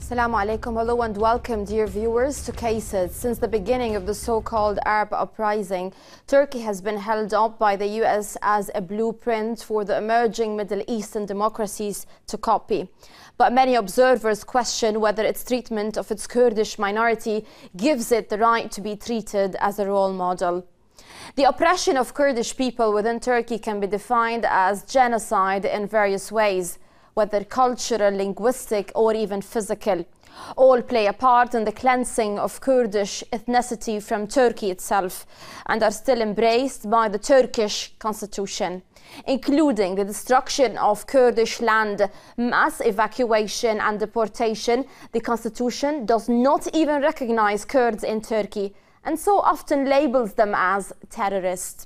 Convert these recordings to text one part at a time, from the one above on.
Assalamu alaikum. Hello and welcome, dear viewers, to Cases. Since the beginning of the so-called Arab uprising, Turkey has been held up by the US as a blueprint for the emerging Middle Eastern democracies to copy. But many observers question whether its treatment of its Kurdish minority gives it the right to be treated as a role model. The oppression of Kurdish people within Turkey can be defined as genocide in various ways, whether cultural, linguistic, or even physical. All play a part in the cleansing of Kurdish ethnicity from Turkey itself and are still embraced by the Turkish constitution, including the destruction of Kurdish land, mass evacuation and deportation. The constitution does not even recognize Kurds in Turkey, and so often labels them as terrorists.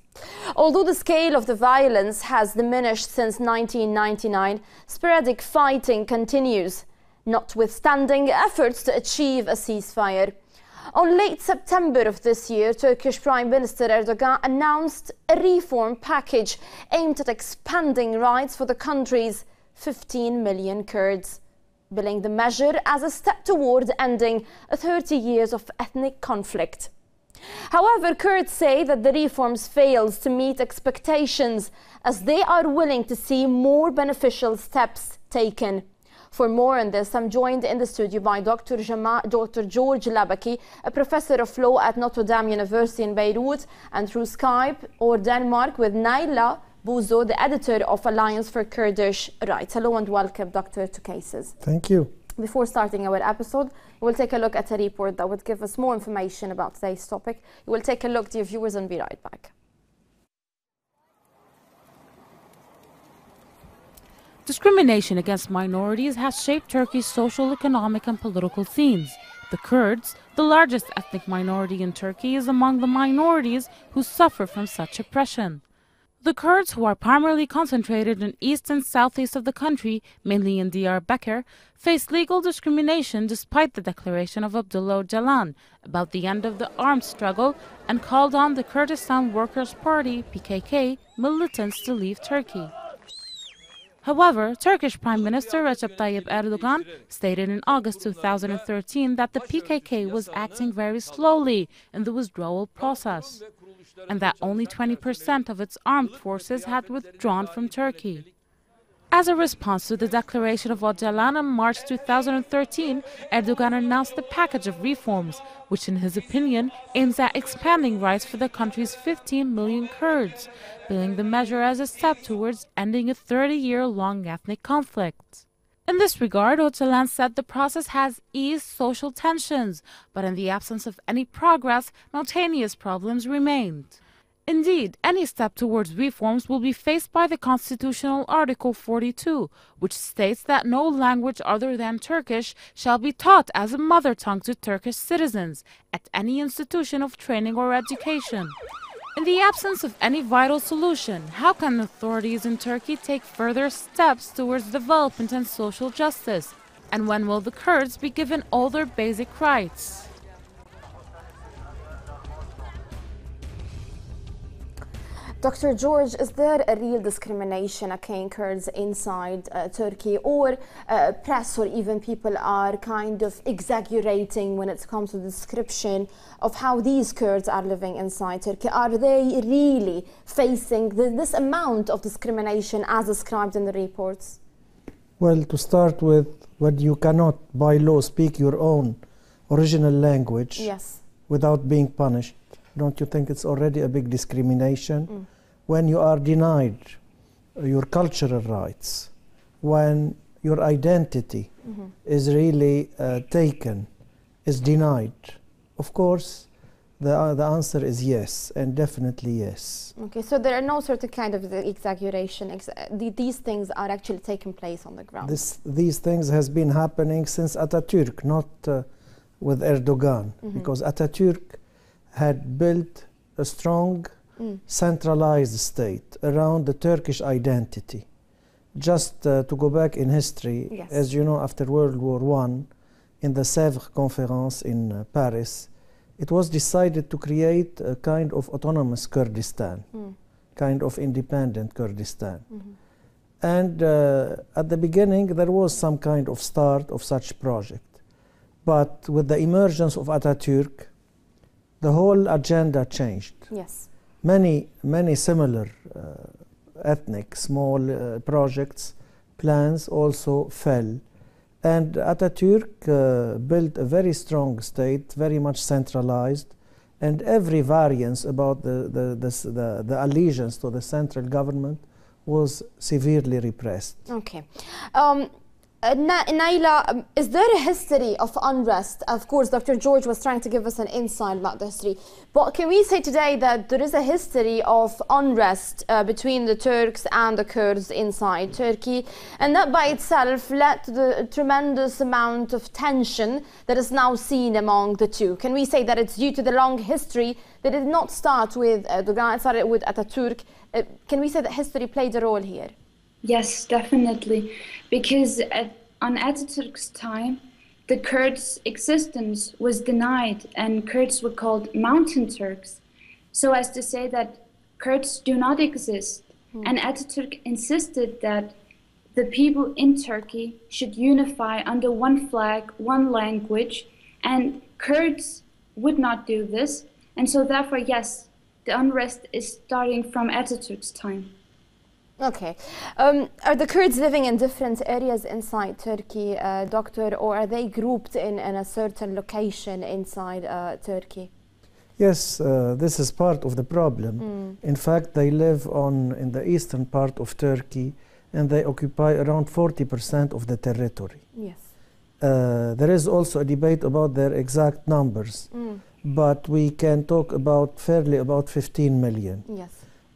Although the scale of the violence has diminished since 1999, sporadic fighting continues, notwithstanding efforts to achieve a ceasefire. On late September of this year, Turkish Prime Minister Erdogan announced a reform package aimed at expanding rights for the country's 15 million Kurds, billing the measure as a step toward ending 30 years of ethnic conflict. However, Kurds say that the reforms fails to meet expectations, as they are willing to see more beneficial steps taken. For more on this, I'm joined in the studio by Dr. George Labaki, a professor of law at Notre University in Beirut, and through Skype or Denmark with Naila, Bozo, the editor of Alliance for Kurdish Rights. Hello and welcome, Doctor, to Cases. Thank you. Before starting our episode, we'll take a look at a report that would give us more information about today's topic. We'll take a look, dear viewers, and be right back. Discrimination against minorities has shaped Turkey's social, economic and political scenes. The Kurds, the largest ethnic minority in Turkey, is among the minorities who suffer from such oppression. The Kurds, who are primarily concentrated in east and southeast of the country, mainly in Diyarbakir, face legal discrimination despite the declaration of Abdullah Öcalan about the end of the armed struggle and called on the Kurdistan Workers' Party, PKK, militants to leave Turkey. However, Turkish Prime Minister Recep Tayyip Erdogan stated in August 2013 that the PKK was acting very slowly in the withdrawal process, and that only 20% of its armed forces had withdrawn from Turkey. As a response to the declaration of Öcalan in March 2013, Erdogan announced a package of reforms, which in his opinion aims at expanding rights for the country's 15 million Kurds, billing the measure as a step towards ending a 30-year-long ethnic conflict. In this regard, Öcalan said the process has eased social tensions, but in the absence of any progress, mountainous problems remained. Indeed, any step towards reforms will be faced by the constitutional Article 42, which states that no language other than Turkish shall be taught as a mother tongue to Turkish citizens at any institution of training or education. In the absence of any vital solution, how can authorities in Turkey take further steps towards development and social justice? And when will the Kurds be given all their basic rights? Dr. George, is there a real discrimination against Kurds inside Turkey, or press or even people are kind of exaggerating when it comes to the description of how these Kurds are living inside Turkey? Are they really facing this amount of discrimination as described in the reports? Well, to start with, when you cannot by law speak your own original language without being punished, don't you think it's already a big discrimination? When you are denied your cultural rights, when your identity is really taken, is denied, of course, the answer is yes, and definitely yes. Okay, so there are no sort of kind of exaggeration. These things are actually taking place on the ground. These things has been happening since Atatürk, not with Erdogan, because Atatürk had built a strong centralized state around the Turkish identity. Just to go back in history, as you know, after World War I, in the Sèvres Conference in Paris, it was decided to create a kind of autonomous Kurdistan, kind of independent Kurdistan. And at the beginning, there was some kind of start of such project. But with the emergence of Atatürk, the whole agenda changed. Yes. Many similar ethnic small projects, plans also fell. And Atatürk built a very strong state, very much centralized, and every variance about the allegiance to the central government was severely repressed. Okay. Naila, is there a history of unrest? Of course, Dr. George was trying to give us an insight about the history. But can we say today that there is a history of unrest between the Turks and the Kurds inside Turkey? And that by itself led to the tremendous amount of tension that is now seen among the two. Can we say that it's due to the long history that did not start with Erdogan, it started with Atatürk? Can we say that history played a role here? Yes, definitely, because on Atatürk's time, the Kurds' existence was denied and Kurds were called mountain Turks, so as to say that Kurds do not exist. And Atatürk insisted that the people in Turkey should unify under one flag, one language, and Kurds would not do this, and so therefore, yes, the unrest is starting from Atatürk's time. Okay. Are the Kurds living in different areas inside Turkey, Doctor, or are they grouped in a certain location inside Turkey? Yes, this is part of the problem. In fact, they live in the eastern part of Turkey, and they occupy around 40% of the territory. Yes. There is also a debate about their exact numbers, but we can talk about fairly about 15 million. Yes.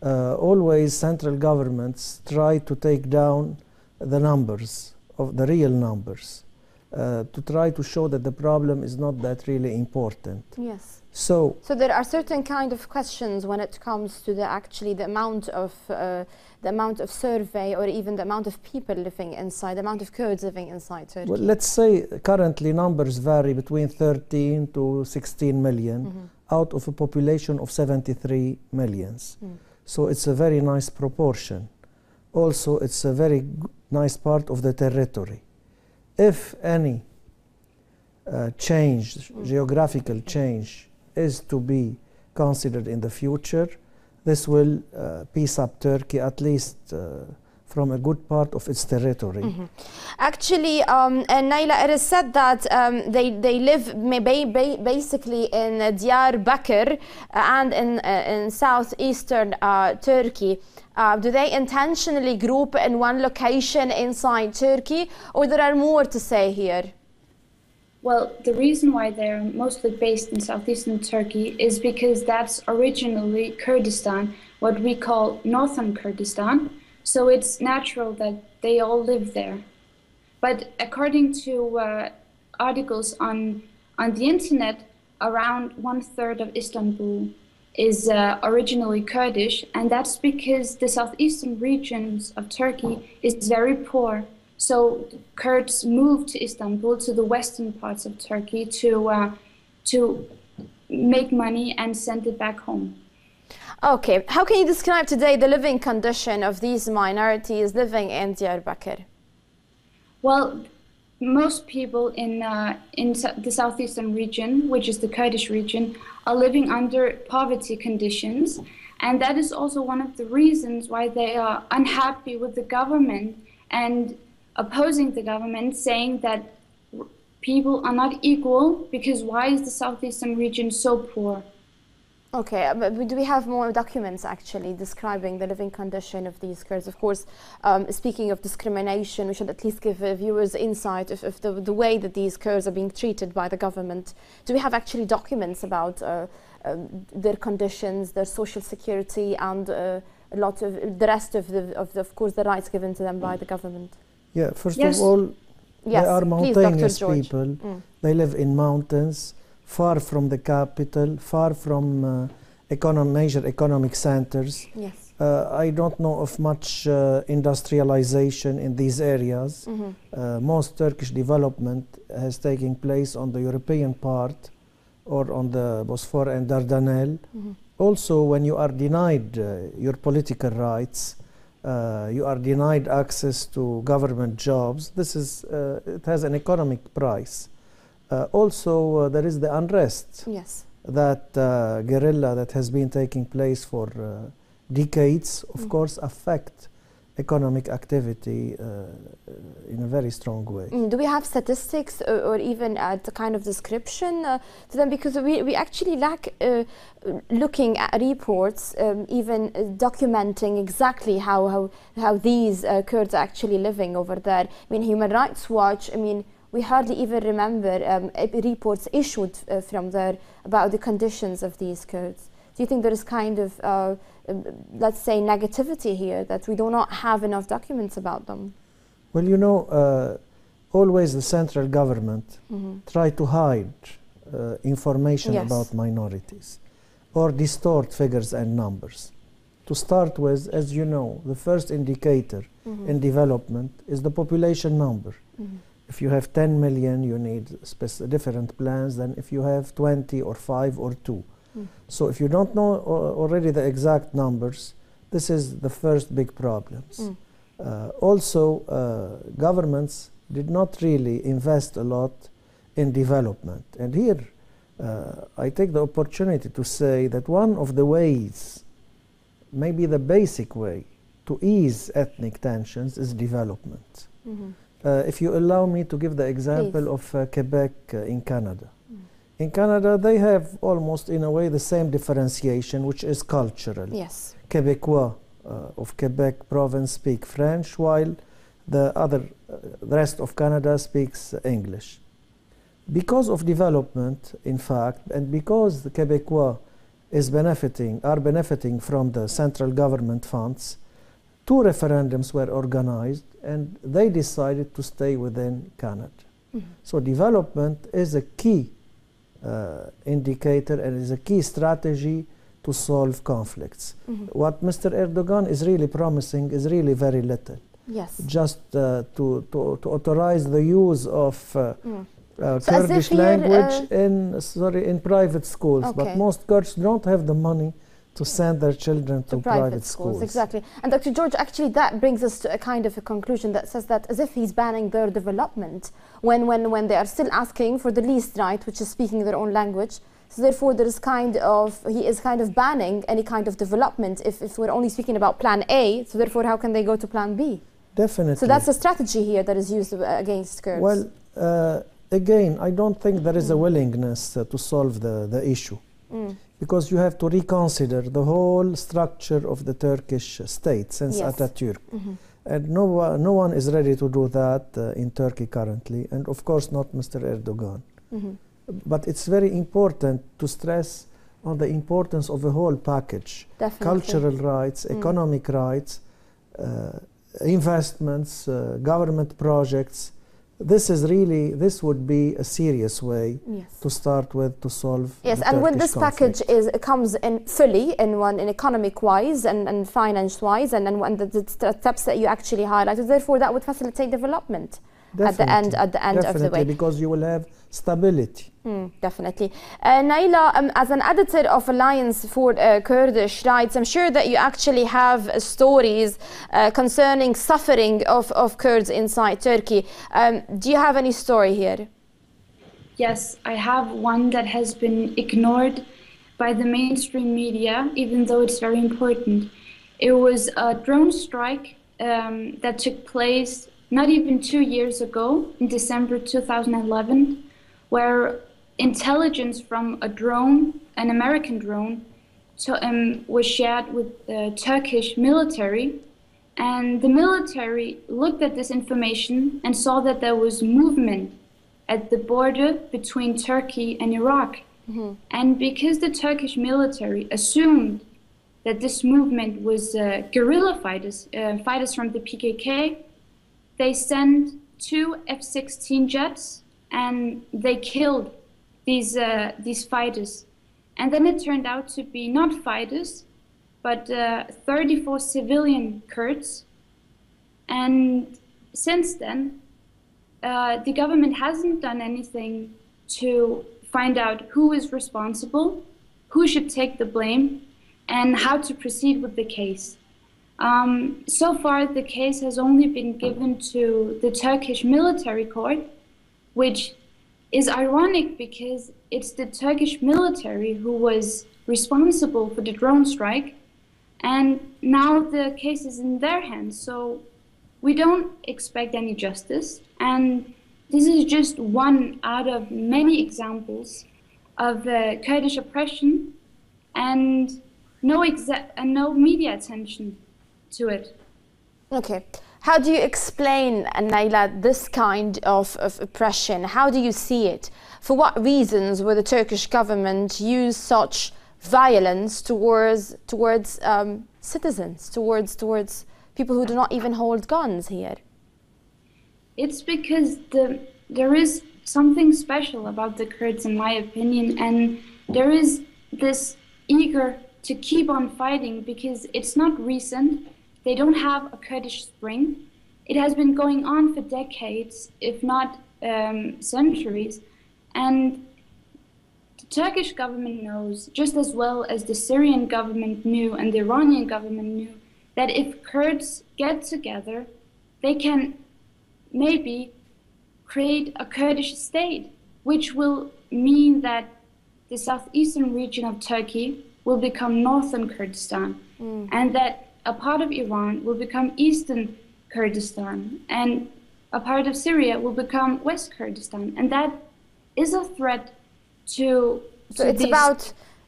Always central governments try to take down the numbers, of the real numbers, to try to show that the problem is not that really important. Yes. So there are certain kind of questions when it comes to the amount of survey, or even the amount of people living inside, the amount of Kurds living inside Turkey. Well, let's say currently numbers vary between 13 to 16 million out of a population of 73 millions. So it's a very nice proportion. Also, it's a very nice part of the territory. If any geographical change is to be considered in the future, this will piece up Turkey, at least from a good part of its territory. Actually, Naila, it is said that they live basically in Diyarbakir and in southeastern Turkey. Do they intentionally group in one location inside Turkey, or there are more to say here? Well, the reason why they're mostly based in southeastern Turkey is because that's originally Kurdistan, what we call northern Kurdistan. So it's natural that they all live there. But according to articles on the internet, around 1/3 of Istanbul is originally Kurdish, and that's because the southeastern regions of Turkey is very poor. So Kurds moved to Istanbul, to the western parts of Turkey, to make money and send it back home. Okay, how can you describe today the living condition of these minorities living in Diyarbakir? Well, most people in the southeastern region, which is the Kurdish region, are living under poverty conditions, and that is also one of the reasons why they are unhappy with the government and opposing the government, saying that people are not equal because why is the southeastern region so poor? Okay, but do we have more documents actually describing the living condition of these Kurds? Of course, speaking of discrimination, we should at least give viewers insight of the way that these Kurds are being treated by the government. Do we have actually documents about their conditions, their social security, and a lot of the rest of course, the rights given to them by the government? Yeah, first of all, they are mountainous people. They live in mountains, far from the capital, far from major economic centers. Yes. I don't know of much industrialization in these areas. Most Turkish development has taken place on the European part or on the Bosphore and Dardanelles. Also, when you are denied your political rights, you are denied access to government jobs. This is it has an economic price. Also, there is the unrest. Yes. That guerrilla that has been taking place for decades, of course, affect economic activity in a very strong way. Do we have statistics or even a kind of description to them? Because we actually lack looking at reports, even documenting exactly how these Kurds are actually living over there. I mean, Human Rights Watch, I mean, we hardly even remember reports issued from there about the conditions of these Kurds. Do you think there is kind of, let's say, negativity here, that we do not have enough documents about them? Well, you know, always the central government try to hide information about minorities or distort figures and numbers. To start with, as you know, the first indicator in development is the population number. If you have 10 million, you need different plans than if you have 20 or 5 or 2. So if you don't know already the exact numbers, this is the first big problems. Also, governments did not really invest a lot in development. And here, I take the opportunity to say that one of the ways, maybe the basic way, to ease ethnic tensions is development. If you allow me to give the example of Quebec in Canada. In Canada, they have almost, in a way, the same differentiation, which is cultural. Yes. Québécois of Quebec province speak French, while the rest of Canada speaks English. Because of development, in fact, and because the Québécois are benefiting from the central government funds, 2 referendums were organized, and they decided to stay within Canada. So development is a key indicator and is a key strategy to solve conflicts. What Mr. Erdogan is really promising is really very little. Yes. Just to authorize the use of Kurdish language in private schools. But most Kurds don't have the money to send their children to private schools. Exactly. And Dr. George, actually that brings us to a kind of a conclusion that says that as if he's banning their development when they are still asking for the least right, which is speaking their own language. So therefore he is kind of banning any kind of development if we're only speaking about plan A, so therefore how can they go to plan B? Definitely. So that's a strategy here that is used against Kurds. Well, again, I don't think there is a willingness to solve the issue. Because you have to reconsider the whole structure of the Turkish state since Atatürk. And no one is ready to do that in Turkey currently, and of course not Mr. Erdogan. But it's very important to stress on the importance of a whole package. Definitely. Cultural rights, economic rights, investments, government projects. This would be a serious way to start with to solve the and when Turkish this conflict. package comes in fully in economic wise and finance wise and the steps that you actually highlighted, therefore that would facilitate development at the end of the way, because you will have stability. Definitely. Naila, as an editor of Alliance for Kurdish Rights, I'm sure that you actually have stories concerning suffering of Kurds inside Turkey. Do you have any story here? Yes, I have one that has been ignored by the mainstream media, even though it's very important. It was a drone strike that took place not even 2 years ago, in December 2011, where intelligence from a drone, an American drone, was shared with the Turkish military. And the military looked at this information and saw that there was movement at the border between Turkey and Iraq. And because the Turkish military assumed that this movement was guerrilla fighters from the PKK, they sent 2 F-16 jets and they killed these fighters. And then it turned out to be not fighters, but 34 civilian Kurds. And since then, the government hasn't done anything to find out who is responsible, who should take the blame, and how to proceed with the case. So far, the case has only been given to the Turkish military court, which is ironic because it's the Turkish military who was responsible for the drone strike, and now the case is in their hands. So we don't expect any justice, and this is just one out of many examples of Kurdish oppression and no media attention to it. Okay. How do you explain, Naila, this kind of oppression? How do you see it? For what reasons will the Turkish government use such violence towards citizens, towards people who do not even hold guns here? It's because there is something special about the Kurds, in my opinion, and there is this eager to keep on fighting because it's not recent. They don't have a Kurdish spring. It has been going on for decades, if not centuries. And the Turkish government knows, just as well as the Syrian government knew and the Iranian government knew, that if Kurds get together, they can maybe create a Kurdish state, which will mean that the southeastern region of Turkey will become northern Kurdistan, and that a part of Iran will become eastern Kurdistan, and a part of Syria will become West Kurdistan, and that is a threat to. So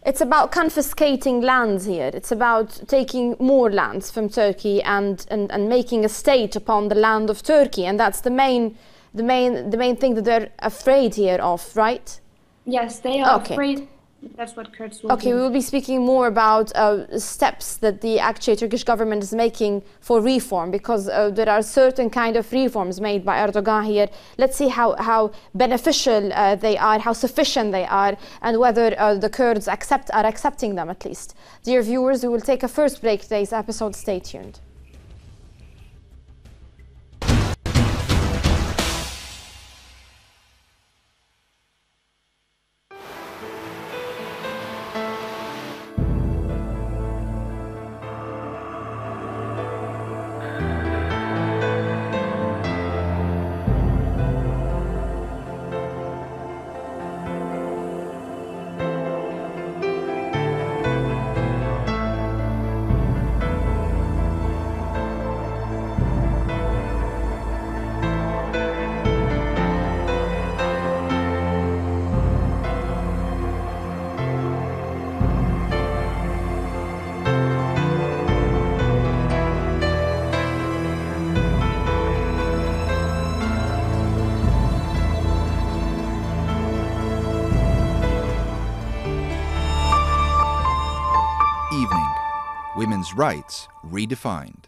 it's about confiscating lands here. It's about taking more lands from Turkey and making a state upon the land of Turkey, and that's the main thing that they're afraid here of, right? Yes, they are afraid. That's what Kurds will do. We will be speaking more about steps that the actual Turkish government is making for reform, because there are certain kind of reforms made by Erdogan here. Let's see how beneficial they are, how sufficient they are, and whether the Kurds are accepting them at least. Dear viewers, we will take a first break today's episode. Stay tuned. Women's rights redefined.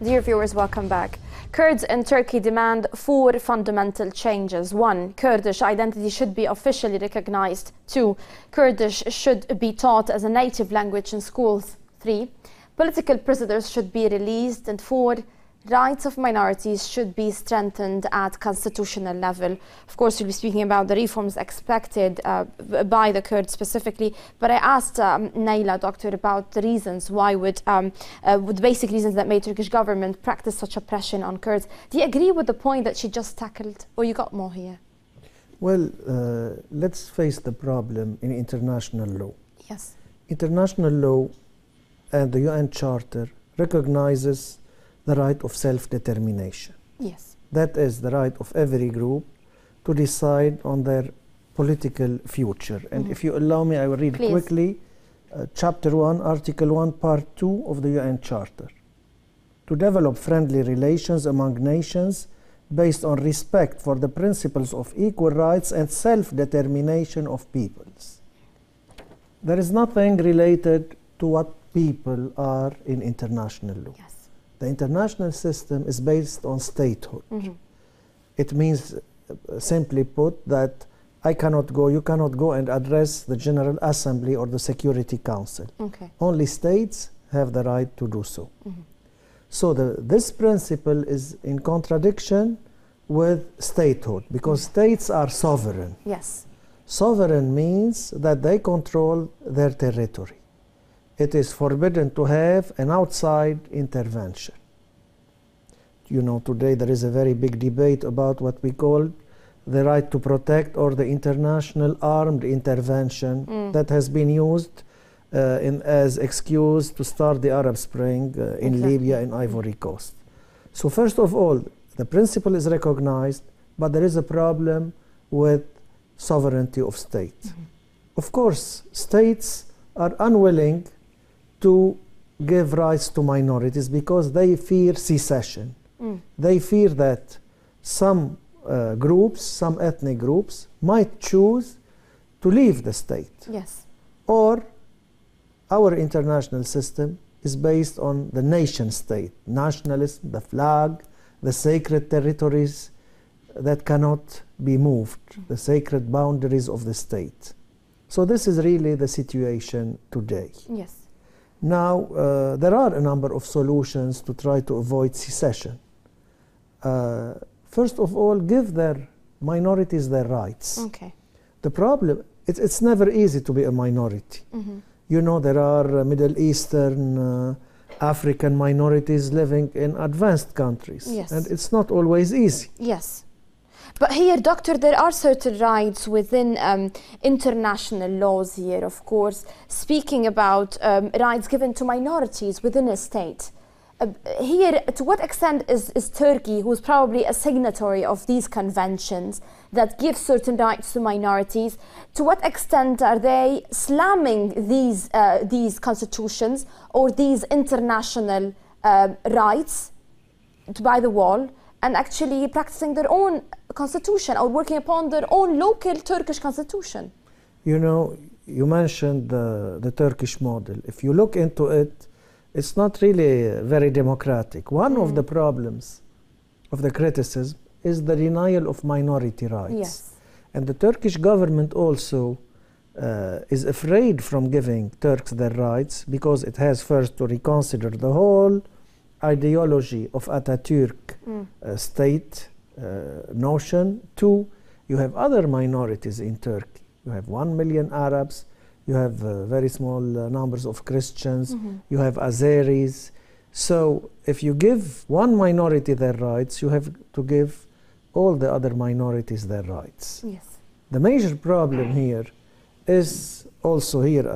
Dear viewers, welcome back. Kurds in Turkey demand 4 fundamental changes. 1. Kurdish identity should be officially recognized. 2. Kurdish should be taught as a native language in schools. 3. Political prisoners should be released. And 4. Rights of minorities should be strengthened at constitutional level. Of course, we'll be speaking about the reforms expected by the Kurds specifically, but I asked Naila, doctor, about the reasons why with the basic reasons that made Turkish government practice such oppression on Kurds. Do you agree with the point that she just tackled, or you got more here? Well, let's face the problem in international law. Yes. International law and the UN Charter recognizes the right of self-determination. Yes. That is the right of every group to decide on their political future. And if you allow me, I will read quickly Chapter 1, Article 1, Part 2 of the UN Charter. To develop friendly relations among nations based on respect for the principles of equal rights and self-determination of peoples. There is nothing related to what people are in international law. Yes. The international system is based on statehood. It means, simply put, that I cannot go, you cannot go and address the General Assembly or the Security Council. Okay. Only states have the right to do so. So this principle is in contradiction with statehood, because states are sovereign. Yes. Sovereign means that they control their territory. It is forbidden to have an outside intervention. You know, today there is a very big debate about what we call the right to protect, or the international armed intervention that has been used as excuse to start the Arab Spring in Libya and Ivory Coast. So first of all, the principle is recognized, but there is a problem with sovereignty of states. Of course, states are unwilling to give rights to minorities because they fear secession. They fear that some groups, some ethnic groups, might choose to leave the state. Yes. Or our international system is based on the nation state, nationalism, the flag, the sacred territories that cannot be moved, the sacred boundaries of the state. So this is really the situation today. Yes. Now, there are a number of solutions to try to avoid secession. First of all, give their minorities their rights. Okay. The problem, it's never easy to be a minority. You know, there are Middle Eastern, African minorities living in advanced countries. Yes. And it's not always easy. Yes. But here, Doctor, there are certain rights within international laws here, of course, speaking about rights given to minorities within a state. Here, to what extent is Turkey, who is probably a signatory of these conventions that give certain rights to minorities, to what extent are they slamming these constitutions or these international rights by the wall and actually practicing their own constitution or working upon their own local Turkish constitution? You know, you mentioned the Turkish model. If you look into it, it's not really very democratic. One of the problems of the criticism is the denial of minority rights. Yes. And the Turkish government also is afraid from giving Turks their rights because it has first to reconsider the whole ideology of Atatürk state notion. Two, you have other minorities in Turkey. You have 1 million Arabs. You have very small numbers of Christians. You have Azeris. So if you give one minority their rights, you have to give all the other minorities their rights. Yes. The major problem here is also here,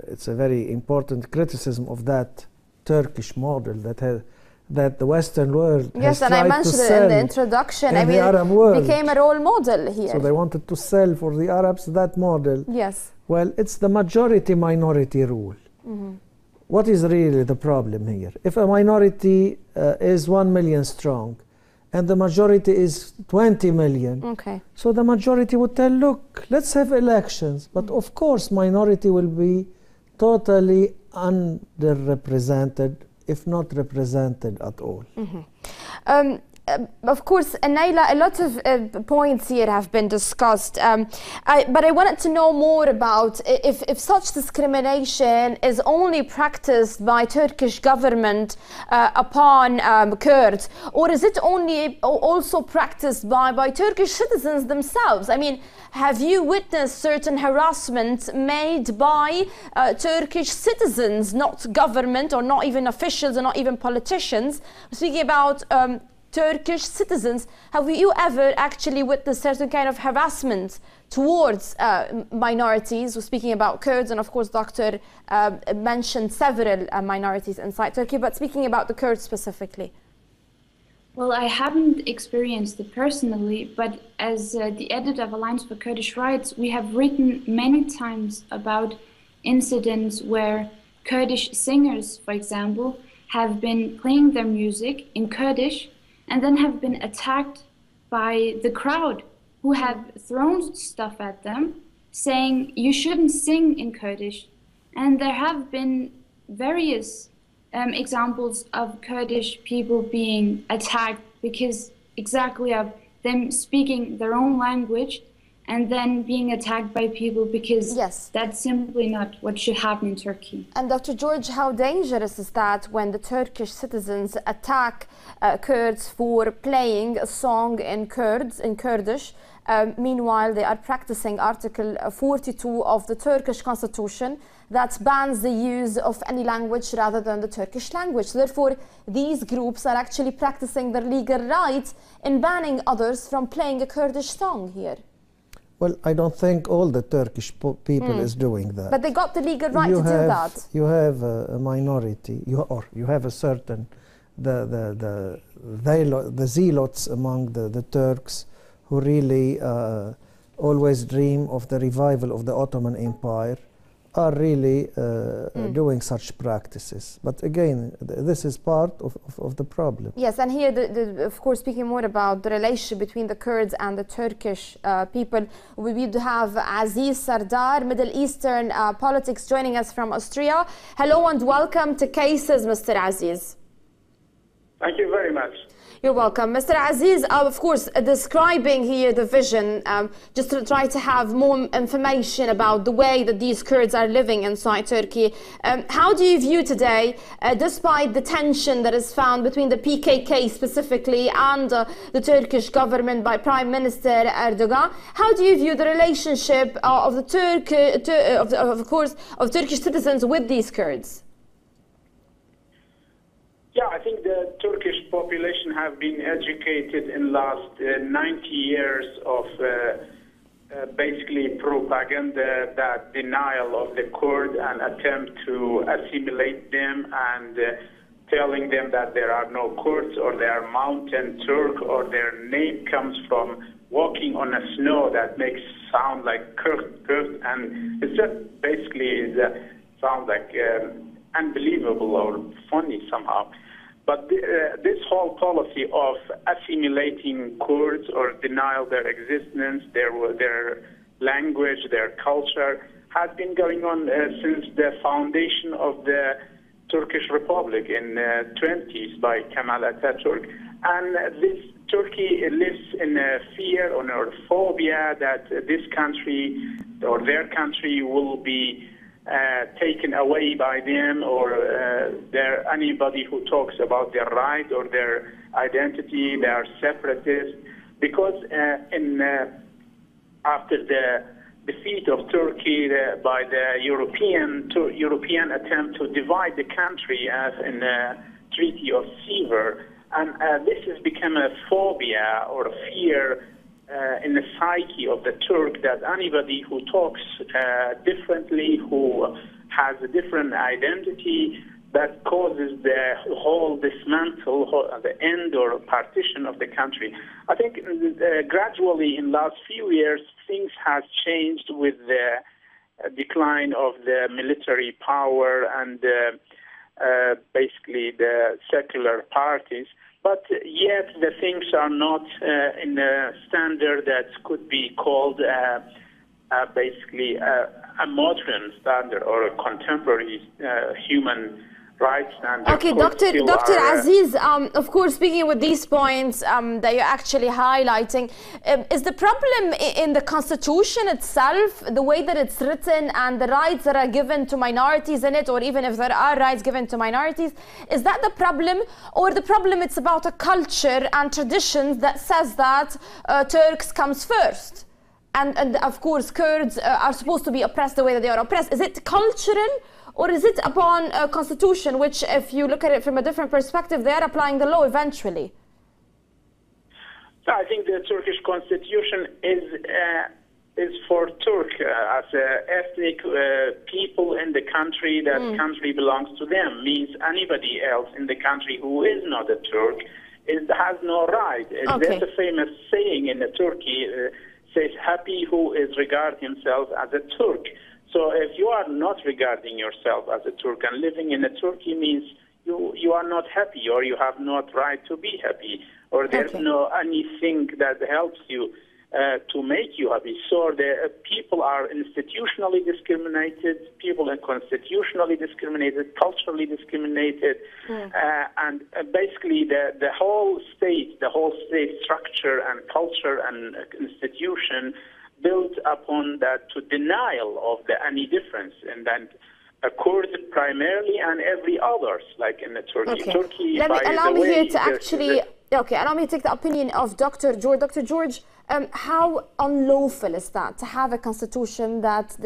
it's a very important criticism of that Turkish model that the Western world has and I tried to mentioned it sell in the introduction. in the Arab world. Became a role model here. So they wanted to sell for the Arabs that model. Yes. Well, it's the majority-minority rule. What is really the problem here? If a minority is 1 million strong and the majority is 20 million, Okay. so the majority would tell, look, let's have elections. But of course, minority will be totally underrepresented, if not represented at all. Of course, Naila, a lot of points here have been discussed, but I wanted to know more about if such discrimination is only practiced by Turkish government upon Kurds, or is it only also practiced by Turkish citizens themselves? I mean, have you witnessed certain harassment made by Turkish citizens, not government or not even officials or not even politicians? Speaking about Turkish citizens, have you ever actually witnessed certain kind of harassment towards minorities? We're speaking about Kurds, and of course, Doctor mentioned several minorities inside Turkey, but speaking about the Kurds specifically. Well, I haven't experienced it personally, but as the editor of Alliance for Kurdish Rights, we have written many times about incidents where Kurdish singers, for example, have been playing their music in Kurdish and then have been attacked by the crowd who have thrown stuff at them saying you shouldn't sing in Kurdish. And there have been various examples of Kurdish people being attacked because exactly of them speaking their own language and then being attacked by people because that's simply not what should happen in Turkey. And Dr. George, how dangerous is that when the Turkish citizens attack Kurds for playing a song in Kurdish? Meanwhile, they are practicing Article 42 of the Turkish constitution that bans the use of any language rather than the Turkish language. Therefore, these groups are actually practicing their legal right in banning others from playing a Kurdish song here. Well, I don't think all the Turkish people is doing that. But they got the legal right to do that. You have a minority, you have a certain, the zealots among the Turks who really always dream of the revival of the Ottoman Empire, are really doing such practices. But again, this is part of the problem. Yes, and here, of course, speaking more about the relationship between the Kurds and the Turkish people, we would have Aziz Sardar, Middle Eastern politics, joining us from Austria. Hello and welcome to Cases, Mr. Aziz. Thank you very much. You're welcome. Mr. Aziz, of course, describing here the vision, just to try to have more information about the way that these Kurds are living inside Turkey. How do you view today, despite the tension that is found between the PKK specifically and the Turkish government by Prime Minister Erdogan, how do you view the relationship of the of Turkish citizens with these Kurds? Yeah, I think the Turkish population have been educated in last 90 years of basically propaganda, that denial of the Kurd and attempt to assimilate them and telling them that there are no Kurds or they are mountain Turk or their name comes from walking on a snow that makes sound like Kurd, and it's just basically sounds like unbelievable or funny somehow. But this whole policy of assimilating Kurds or denial their existence, their language, their culture, has been going on since the foundation of the Turkish Republic in the 20s by Kemal Atatürk. And this Turkey lives in a fear or a phobia that this country or their country will be taken away by them, or anybody who talks about their right or their identity, they are separatists. Because after the defeat of Turkey by the European attempt to divide the country as in the Treaty of Sevres, and this has become a phobia or a fear in the psyche of the Turk, that anybody who talks differently, who has a different identity, that causes the whole dismantle, the end or partition of the country. I think gradually in the last few years, things have changed with the decline of the military power and basically the secular parties. But yet the things are not in a standard that could be called basically a modern standard or a contemporary human rights standard. Okay, Dr. Aziz, of course, speaking with these points that you're actually highlighting, is the problem in the Constitution itself, the way that it's written and the rights that are given to minorities in it, or even if there are rights given to minorities, is that the problem? Or the problem it's about a culture and traditions that says that Turks comes first? And of course, Kurds are supposed to be oppressed the way that they are oppressed. Is it cultural? Or is it upon a constitution, which, if you look at it from a different perspective, they are applying the law eventually? I think the Turkish constitution is for Turk as ethnic people in the country. That country belongs to them. Means anybody else in the country who is not a Turk has no right. There's a famous saying in Turkey says, "Happy who is regard himself as a Turk." So if you are not regarding yourself as a Turk and living in Turkey means you are not happy, or you have not right to be happy, or there's no anything that helps you to make you happy. So the people are institutionally discriminated, people are constitutionally discriminated, culturally discriminated, and basically the whole state structure and culture and institution built upon that to denial of any difference, and then Kurds primarily and every others, like in the Turkey. Okay. Turkey, allow me here to actually. Okay, allow me to take the opinion of Dr. George. Dr. George, how unlawful is that to have a constitution that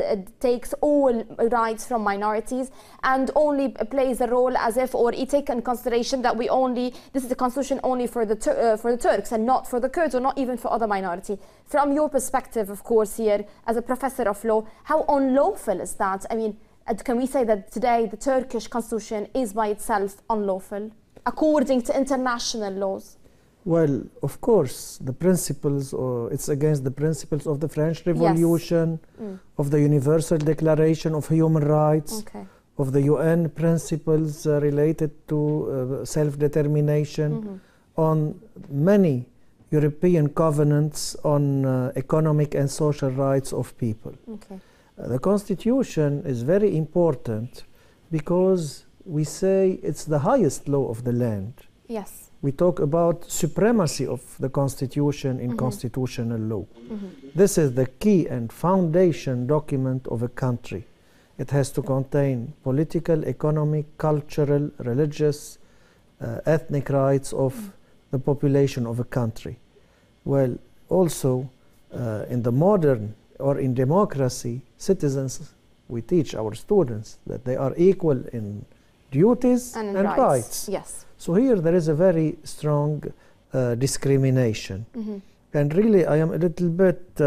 takes all rights from minorities and only plays a role as if, or you take in consideration that this is a constitution only for the Turks and not for the Kurds or not even for other minorities? From your perspective, of course, here as a professor of law, how unlawful is that? I mean, can we say that today the Turkish constitution is by itself unlawful, according to international laws? Well, of course, the principles, it's against the principles of the French Revolution, of the Universal Declaration of Human Rights, of the UN principles related to self-determination, on many European covenants on economic and social rights of people. The Constitution is very important because we say it's the highest law of the land. Yes. We talk about supremacy of the Constitution in constitutional law. This is the key and foundation document of a country. It has to contain political, economic, cultural, religious, ethnic rights of the population of a country. Well, also in the modern or in democracy, citizens, we teach our students that they are equal in duties and rights. Yes. So here there is a very strong discrimination. And really I am a little bit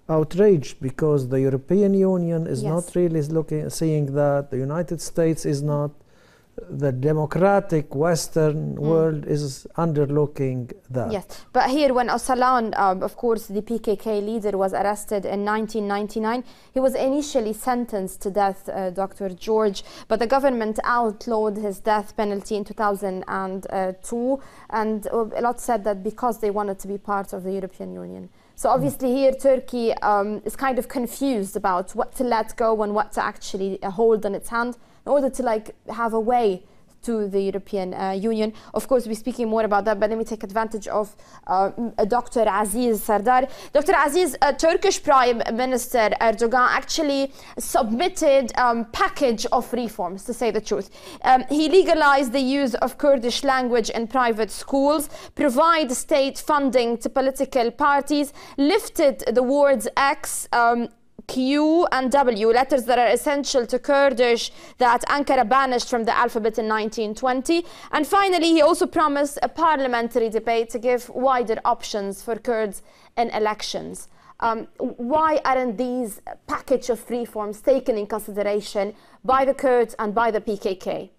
outraged because the European Union is not really seeing that, the United States is not, the democratic Western world is underlooking that. Yes, but here when Öcalan, of course, the PKK leader, was arrested in 1999, he was initially sentenced to death, Dr. George, but the government outlawed his death penalty in 2002, and a lot said that because they wanted to be part of the European Union. So obviously here Turkey is kind of confused about what to let go and what to actually hold in its hand in order to have a way to the European Union. Of course, we're speaking more about that, but let me take advantage of Dr. Aziz Sardar. Dr. Aziz, Turkish Prime Minister Erdogan actually submitted a package of reforms, to say the truth. He legalized the use of Kurdish language in private schools, provide state funding to political parties, lifted the words X, Q and W, letters that are essential to Kurdish that Ankara banished from the alphabet in 1920. And finally, he also promised a parliamentary debate to give wider options for Kurds in elections. Why aren't these package of reforms taken in consideration by the Kurds and by the PKK?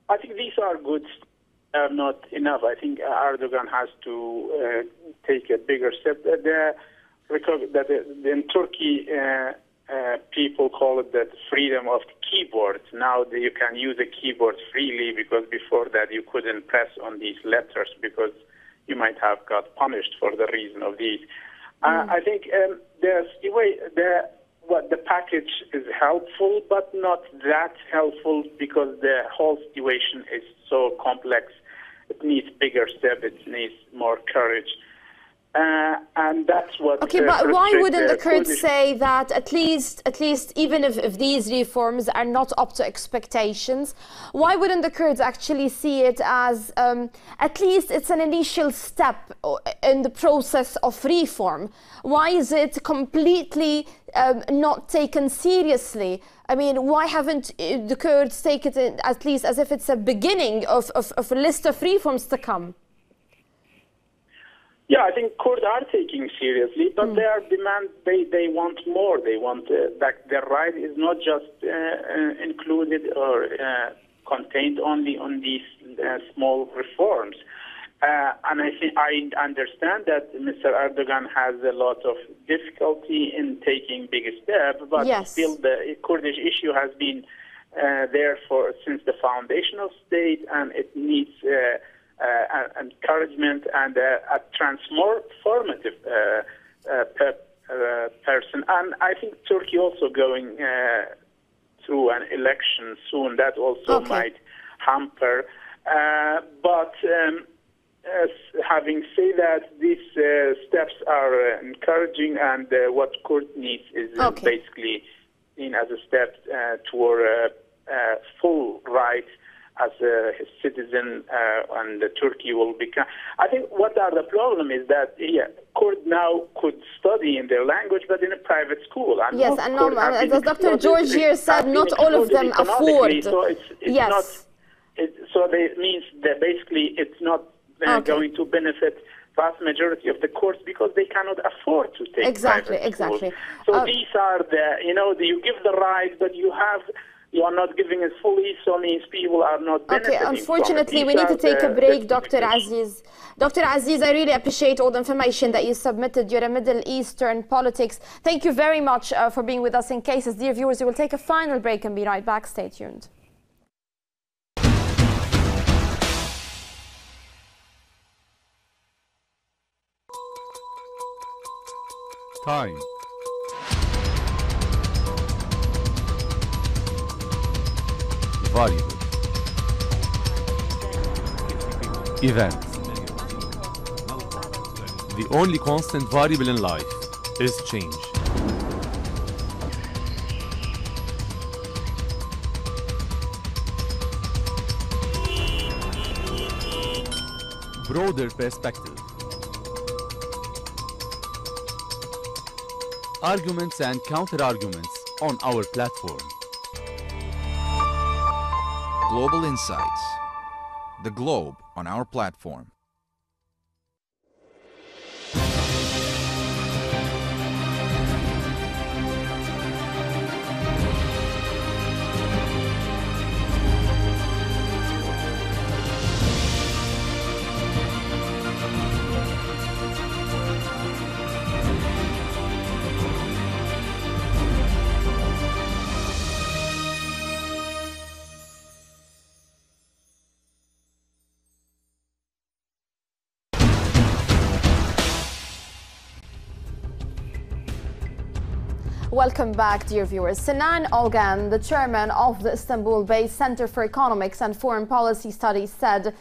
I think these are good, not enough. I think Erdogan has to take a bigger step. That in Turkey, people call it that freedom of the keyboard. Now you can use a keyboard freely, because before that you couldn't press on these letters because you might have got punished for the reason of these. I think the package is helpful, but not that helpful because the whole situation is so complex. It needs bigger steps. It needs more courage. And that's what. Okay, but why wouldn't the Kurds say that at least even if these reforms are not up to expectations, why wouldn't the Kurds actually see it as at least it's an initial step in the process of reform? Why is it completely not taken seriously? I mean, why haven't the Kurds taken it at least as if it's a beginning of a list of reforms to come? Yeah, I think Kurds are taking seriously, but their demand, they want more. They want that their right is not just included or contained only on these small reforms. And I understand that Mr. Erdogan has a lot of difficulty in taking big steps, but still the Kurdish issue has been there since the foundation of state, and it needs encouragement and a transformative person. And I think Turkey also going through an election soon. That also might hamper. But having said that, these steps are encouraging, and what Kurd needs is basically seen as a step toward full rights as a citizen, and Turkey will become. I think what are the problem is that Kurd now could study in their language, but in a private school. And yes, and as Dr. George here said, not all of them afford. So it's not. So that means that basically it's not going to benefit vast majority of the Kurds because they cannot afford to take private schools. So these are the, you give the right, but you are not giving it fully, so means people are not benefiting. Okay, unfortunately, we need to take a break, Dr. Aziz. Dr. Aziz, I really appreciate all the information that you submitted. You're a Middle Eastern politics. Thank you very much for being with us in Cases. Dear viewers, we will take a final break and be right back. Stay tuned. Time. Variable. Events. The only constant variable in life is change. Broader perspective. Arguments and counter-arguments on our platform. Global Insights. The Globe on our platform. Welcome back, dear viewers. Sinan Olgan, the chairman of the Istanbul-based Center for Economics and Foreign Policy Studies, said,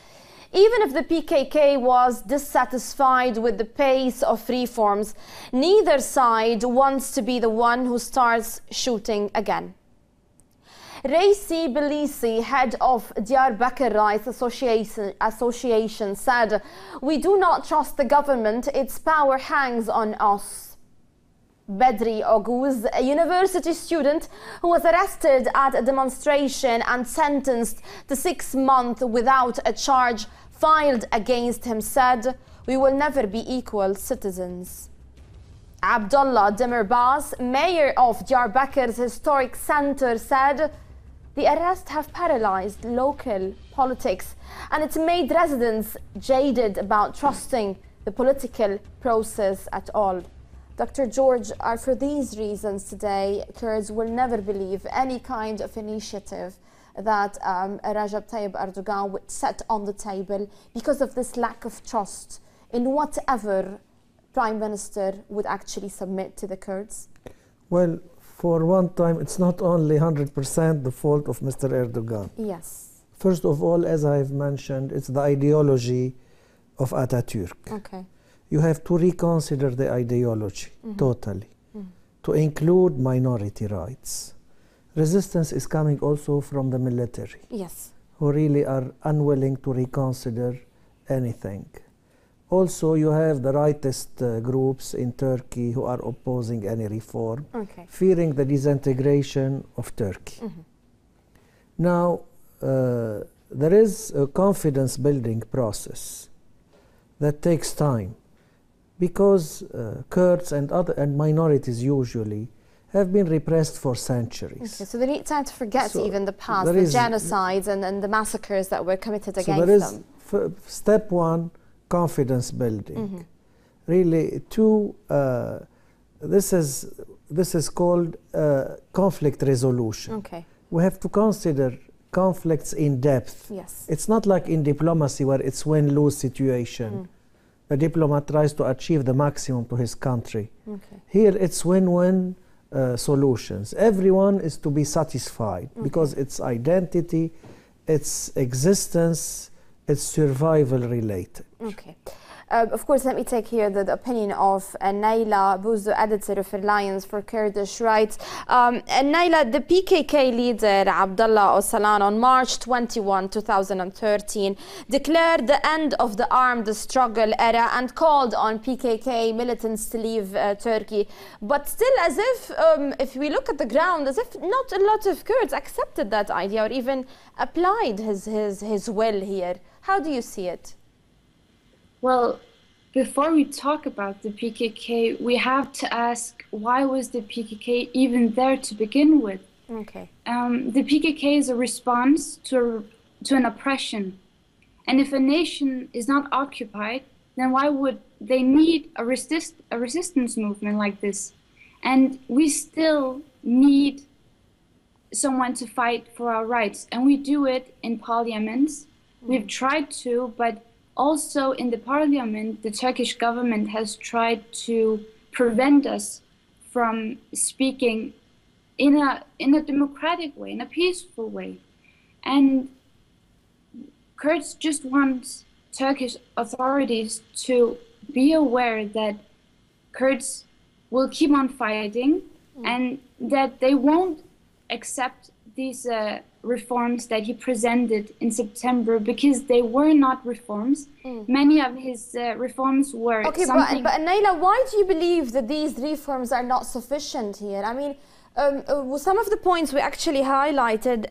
even if the PKK was dissatisfied with the pace of reforms, neither side wants to be the one who starts shooting again. Reisi Bilisi, head of Diyarbakir Rights Association, said, we do not trust the government, its power hangs on us. Bedri Oguz, a university student who was arrested at a demonstration and sentenced to 6 months without a charge filed against him, said, we will never be equal citizens. Abdullah Demirbas, mayor of Diyarbakir's historic center, said, the arrests have paralyzed local politics and it's made residents jaded about trusting the political process at all. Dr. George, for these reasons today, Kurds will never believe any kind of initiative that Recep Tayyip Erdogan would set on the table because of this lack of trust in whatever Prime Minister would actually submit to the Kurds? Well, for one time, it's not only 100% the fault of Mr. Erdogan. Yes. First of all, as I've mentioned, it's the ideology of Atatürk. Okay. You have to reconsider the ideology totally, to include minority rights. Resistance is coming also from the military, who really are unwilling to reconsider anything. Also, you have the rightist groups in Turkey who are opposing any reform, fearing the disintegration of Turkey. Now, there is a confidence building process that takes time, because Kurds and minorities usually have been repressed for centuries. Okay, so they need time to forget even the past, the genocides and the massacres that were committed against them. So there is step one, confidence building. Really, two, this is called conflict resolution. We have to consider conflicts in depth. Yes. It's not like in diplomacy where it's win-lose situation. A diplomat tries to achieve the maximum to his country. Okay. Here it's win-win solutions. Everyone is to be satisfied because it's identity, its existence, it's survival related. Okay. Of course, let me take here the opinion of Naila, Bozo, editor of Alliance for Kurdish Rights. Naila, the PKK leader Abdullah Öcalan on March 21, 2013 declared the end of the armed struggle era and called on PKK militants to leave Turkey. But still, as if we look at the ground, as if not a lot of Kurds accepted that idea or even applied his will here. How do you see it? Well, before we talk about the PKK, we have to ask, why was the PKK even there to begin with? Okay. The PKK is a response to an oppression. And if a nation is not occupied, then why would they need a resistance movement like this? And we still need someone to fight for our rights. And we do it in parliaments. We've tried to, but also in the parliament, the Turkish government has tried to prevent us from speaking in a democratic way, in a peaceful way. And Kurds just want Turkish authorities to be aware that Kurds will keep on fighting and that they won't accept these reforms that he presented in September because they were not reforms. Many of his reforms were something... but Naila, why do you believe that these reforms are not sufficient here? I mean, some of the points we actually highlighted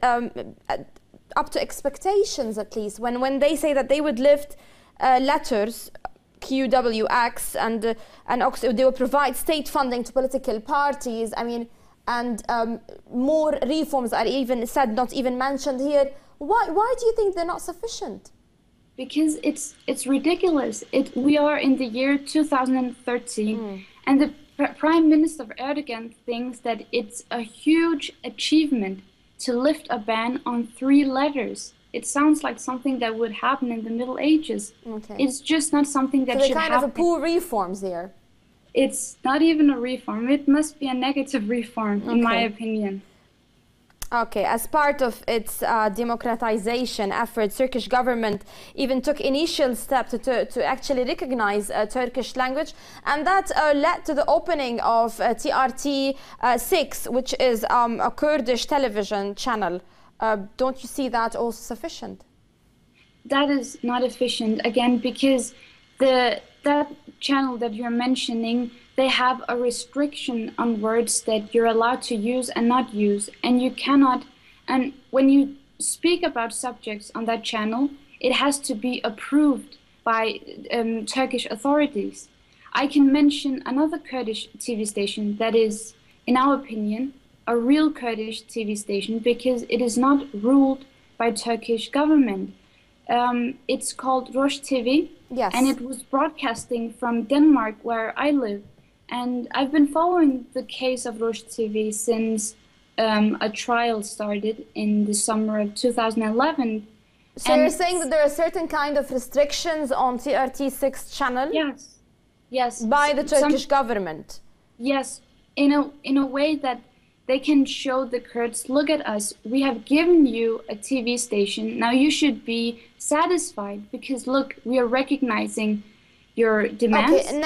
up to expectations, at least, when they say that they would lift letters, QWX, and they will provide state funding to political parties. I mean, and more reforms are even said, not even mentioned here. Why do you think they're not sufficient? Because it's ridiculous. We are in the year 2013, and the Prime Minister Erdogan thinks that it's a huge achievement to lift a ban on 3 letters. It sounds like something that would happen in the Middle Ages. Okay. It's just not something that should happen. So they're kind of poor reforms here. It's not even a reform. It must be a negative reform, in my opinion. Okay, as part of its democratization efforts, Turkish government even took initial steps to actually recognize Turkish language, and that led to the opening of TRT 6, which is a Kurdish television channel. Don't you see that also sufficient? That is not efficient, again, because that channel that you're mentioning, they have a restriction on words that you're allowed to use and not use, and you cannot. And when you speak about subjects on that channel, it has to be approved by Turkish authorities. I can mention another Kurdish TV station that is, in our opinion, a real Kurdish TV station because it is not ruled by Turkish government. It's called Rosh TV, yes, and it was broadcasting from Denmark, where I live. And I've been following the case of Rosh TV since a trial started in the summer of 2011. So you're saying that there are certain kind of restrictions on TRT6 channel? Yes, yes. By the Turkish government? Yes, in a way that they can show the Kurds, look at us, we have given you a TV station, now you should be satisfied because look, we are recognizing your demands. Okay,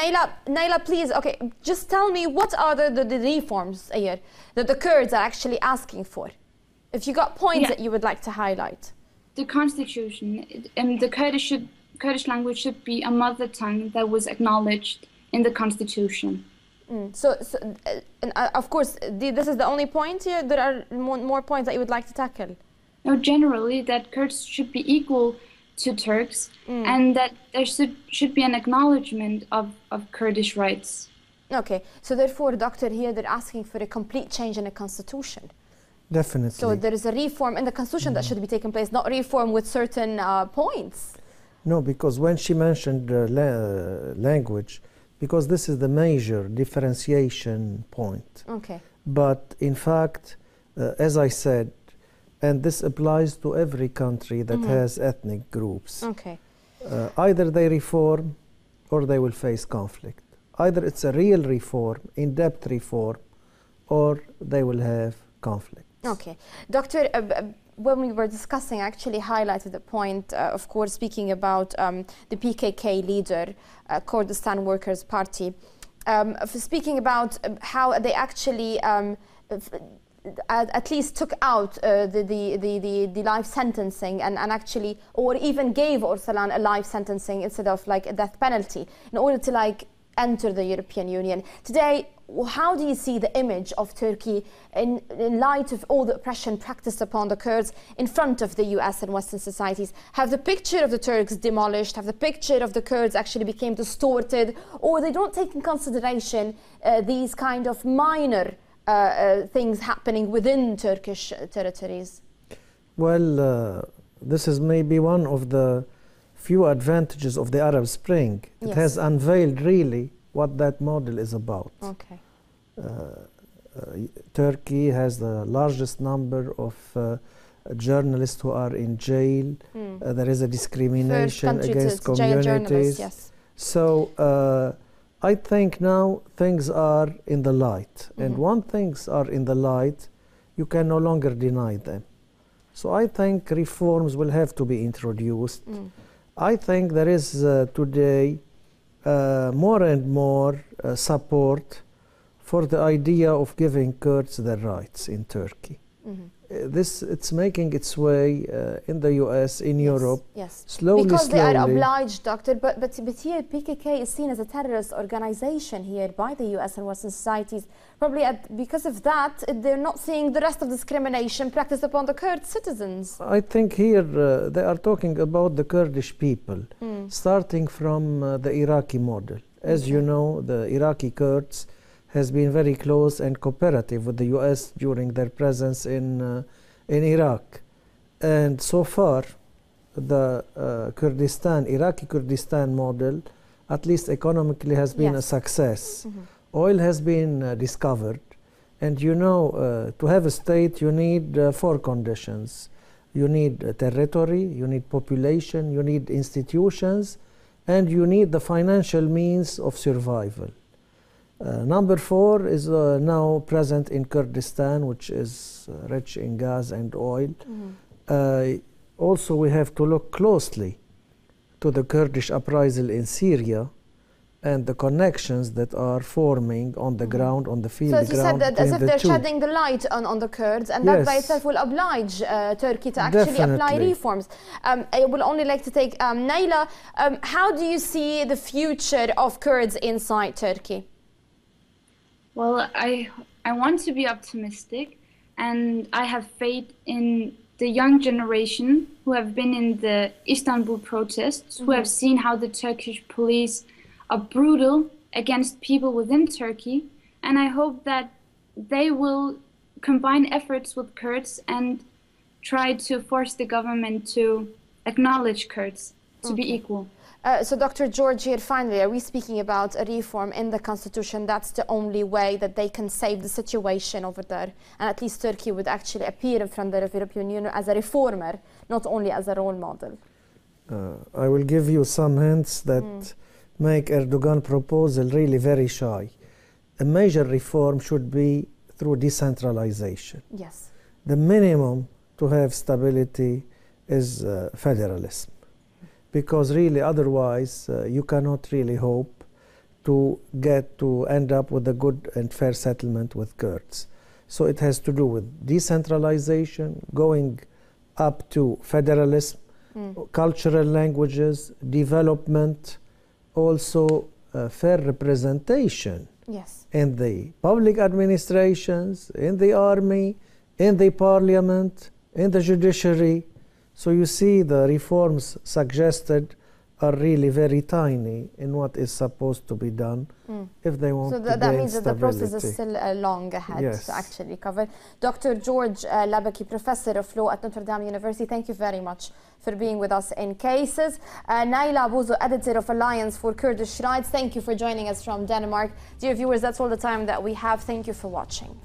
Naila, please, okay, just tell me what are the reforms here that the Kurds are actually asking for? If you got points that you would like to highlight. The constitution, and the Kurdish language should be a mother tongue that was acknowledged in the constitution. So of course, this is the only point here? There are more points that you would like to tackle? No, generally that Kurds should be equal to Turks and that there should be an acknowledgement of Kurdish rights. Okay, so therefore, Doctor, here they're asking for a complete change in the constitution. Definitely. So there is a reform in the constitution that should be taking place, not reform with certain points. No, because when she mentioned language, because this is the major differentiation point. Okay. But in fact, as I said, And this applies to every country that has ethnic groups. Okay. Either they reform or they will face conflict. Either it's a real reform, in-depth reform, or they will have conflict. Okay. Doctor, when we were discussing, actually highlighted the point, of course, speaking about the PKK leader, Kurdistan Workers' Party, speaking about how they actually at least took out the life sentencing and actually, or even gave Orsalan a life sentencing instead of like a death penalty in order to like enter the European Union. Today, how do you see the image of Turkey in light of all the oppression practiced upon the Kurds in front of the US and Western societies? Have the picture of the Turks demolished? Have the picture of the Kurds actually became distorted? Or they don't take in consideration these kind of minor things happening within Turkish territories? Well, this is maybe one of the few advantages of the Arab Spring. It has unveiled really what that model is about. Okay. Turkey has the largest number of journalists who are in jail. There is a discrimination against communities. Yes. So I think now things are in the light. And when things are in the light, you can no longer deny them. So I think reforms will have to be introduced. I think there is today more and more support for the idea of giving Kurds their rights in Turkey. It's making its way in the US, in Europe, slowly, because they are obliged, Doctor, but here PKK is seen as a terrorist organization here by the US and Western societies. Probably because of that, they're not seeing the rest of discrimination practiced upon the Kurd citizens. I think here they are talking about the Kurdish people, starting from the Iraqi model. As you know, the Iraqi Kurds has been very close and cooperative with the US during their presence in Iraq. And so far, the Iraqi Kurdistan model, at least economically, has been a success. Oil has been discovered. And you know, to have a state, you need 4 conditions. You need territory, you need population, you need institutions, and you need the financial means of survival. Number 4 is now present in Kurdistan, which is rich in gas and oil. Also, we have to look closely to the Kurdish uprising in Syria and the connections that are forming on the ground, on the field ground. So you said that as if they're shedding the light on the Kurds, and that by itself will oblige Turkey to actually apply reforms. I would only like to take Naila, how do you see the future of Kurds inside Turkey? Well, I want to be optimistic, and I have faith in the young generation who have been in the Istanbul protests, who have seen how the Turkish police are brutal against people within Turkey. And I hope that they will combine efforts with Kurds and try to force the government to acknowledge Kurds to be equal. So Dr. George, here finally, are we speaking about a reform in the constitution? That's the only way that they can save the situation over there, and at least Turkey would actually appear in front of the European Union as a reformer, not only as a role model. I will give you some hints that make Erdogan proposal really very shy. A major reform should be through decentralization. Yes. The minimum to have stability is federalism. Because really, otherwise, you cannot really hope to end up with a good and fair settlement with Kurds. So it has to do with decentralization, going up to federalism, cultural languages, development, also fair representation in the public administrations, in the army, in the parliament, in the judiciary. So you see, the reforms suggested are really very tiny in what is supposed to be done if they want to gain that means that the stability. process is still long ahead to actually cover. Dr. George Labaki, Professor of Law at Notre Dame University, thank you very much for being with us in Cases. Naila, Bozo, Editor of Alliance for Kurdish Rights, thank you for joining us from Denmark. Dear viewers, that's all the time that we have. Thank you for watching.